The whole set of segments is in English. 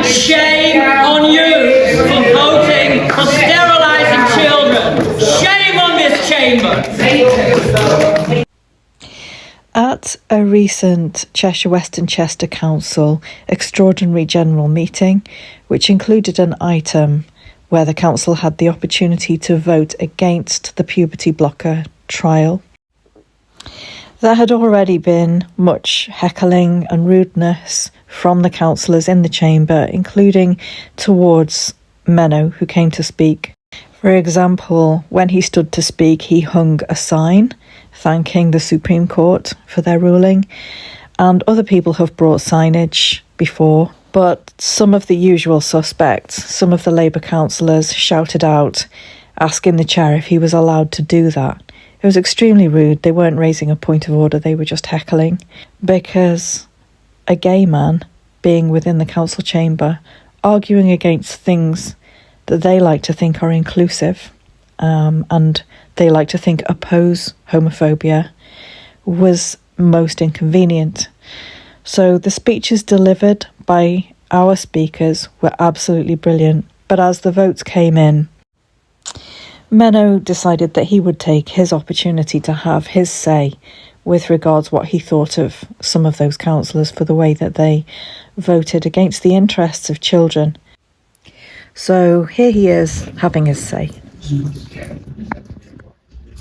Shame on you for voting for sterilising children. Shame on this chamber. At a recent Cheshire West and Chester Council extraordinary general meeting, which included an item where the council had the opportunity to vote against the puberty blocker trial, there had already been much heckling and rudeness from the councillors in the chamber, including towards Menno, who came to speak. For example, when he stood to speak, he hung a sign thanking the Supreme Court for their ruling, and other people have brought signage before, but some of the usual suspects, some of the Labour councillors shouted out, asking the chair if he was allowed to do that. It was extremely rude. They weren't raising a point of order, they were just heckling, because a gay man being within the council chamber, arguing against things that they like to think are inclusive, and they like to think oppose homophobia, was most inconvenient. So the speeches delivered by our speakers were absolutely brilliant, but as the votes came in, Menno decided that he would take his opportunity to have his say with regards what he thought of some of those councillors for the way that they voted against the interests of children. So here he is having his say.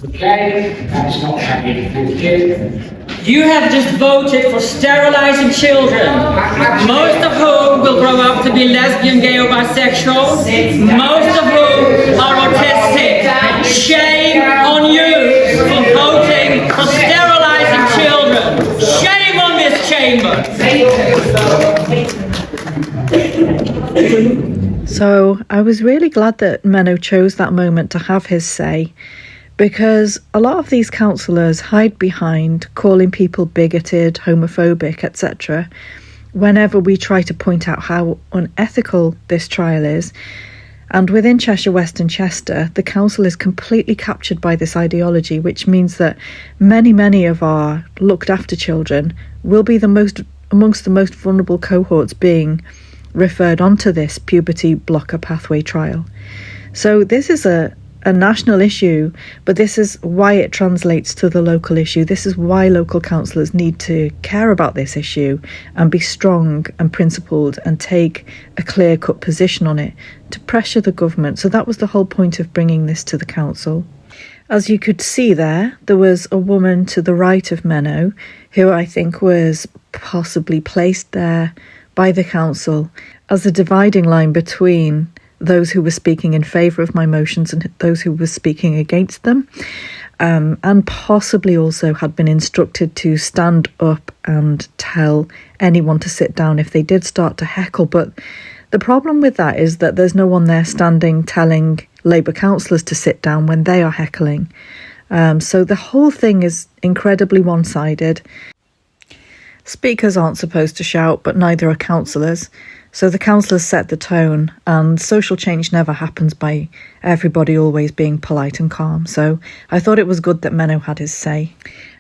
Okay, that's not happening. Thank you. You have just voted for sterilising children, most of whom will grow up to be lesbian, gay or bisexual, most of whom are autistic. Shame on you for voting for sterilising children. Shame on this chamber. So I was really glad that Menno chose that moment to have his say, because a lot of these councillors hide behind calling people bigoted, homophobic, etc. whenever we try to point out how unethical this trial is. And within Cheshire West and Chester, the council is completely captured by this ideology, which means that many of our looked after children will be amongst the most vulnerable cohorts being referred onto this puberty blocker pathway trial. So this is a national issue, but this is why it translates to the local issue. This is why local councillors need to care about this issue and be strong and principled and take a clear-cut position on it to pressure the government. So that was the whole point of bringing this to the council. As you could see there was a woman to the right of Menno, who I think was possibly placed there by the council as a dividing line between those who were speaking in favour of my motions and those who were speaking against them, and possibly also had been instructed to stand up and tell anyone to sit down if they did start to heckle. But the problem with that is that there's no one there standing telling Labour councillors to sit down when they are heckling. So the whole thing is incredibly one-sided. Speakers aren't supposed to shout, but neither are councillors. So the councillors set the tone, and social change never happens by everybody always being polite and calm. So I thought it was good that Menno had his say.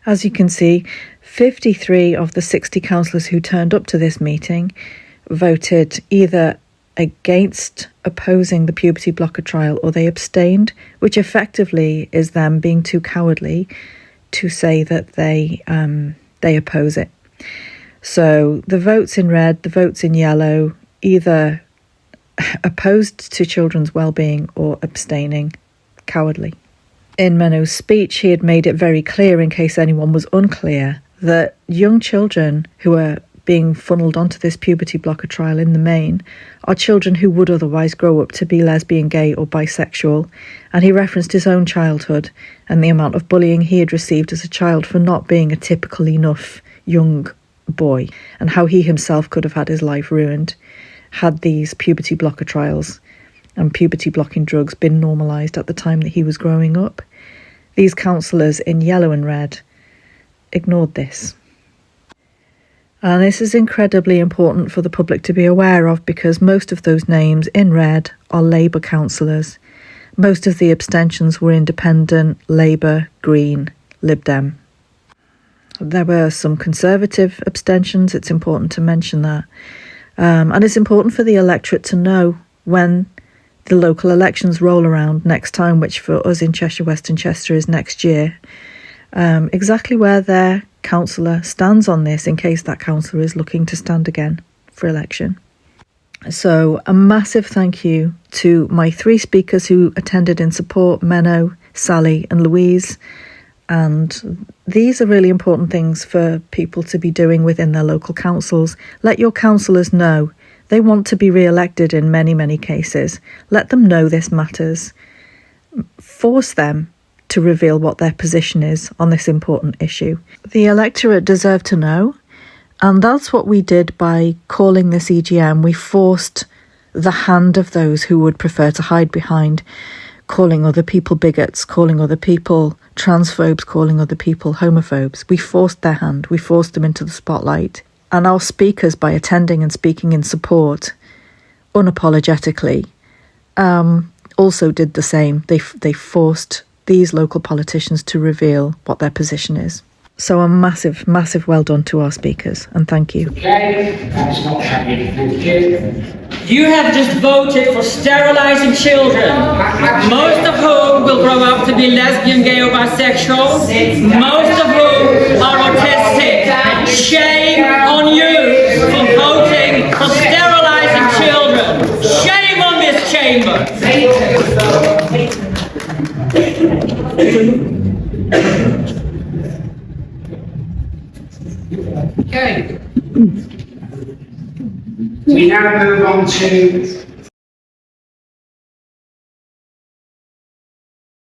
As you can see, 53 of the 60 councillors who turned up to this meeting voted either against opposing the puberty blocker trial or they abstained, which effectively is them being too cowardly to say that they oppose it. So the votes in red, the votes in yellow, either opposed to children's well-being or abstaining, cowardly. In Menno's speech, he had made it very clear, in case anyone was unclear, that young children who are being funnelled onto this puberty blocker trial in the main are children who would otherwise grow up to be lesbian, gay or bisexual, and he referenced his own childhood and the amount of bullying he had received as a child for not being a typical enough young boy, and how he himself could have had his life ruined had these puberty blocker trials and puberty blocking drugs been normalised at the time that he was growing up. These councillors in yellow and red ignored this. And this is incredibly important for the public to be aware of, because most of those names in red are Labour councillors. Most of the abstentions were independent, Labour, Green, Lib Dem. There were some Conservative abstentions, it's important to mention that. And it's important for the electorate to know when the local elections roll around next time, which for us in Cheshire West and Chester is next year, exactly where their councillor stands on this in case that councillor is looking to stand again for election. So a massive thank you to my 3 speakers who attended in support, Menno, Sally and Louise. And these are really important things for people to be doing within their local councils. Let your councillors know. They want to be re-elected in many, many cases. Let them know this matters. Force them to reveal what their position is on this important issue. The electorate deserve to know, and that's what we did by calling this EGM. We forced the hand of those who would prefer to hide behind calling other people bigots, calling other people transphobes, calling other people homophobes. We forced their hand. We forced them into the spotlight. And our speakers, by attending and speaking in support unapologetically, also did the same. They forced these local politicians to reveal what their position is. So a massive, massive well done to our speakers, and thank you. Okay, that's not happening. Thank you. You have just voted for sterilising children, most of whom will grow up to be lesbian, gay or bisexual, most of whom are autistic. Shame on you for voting for sterilising children. Shame on this chamber. Okay. We now move on to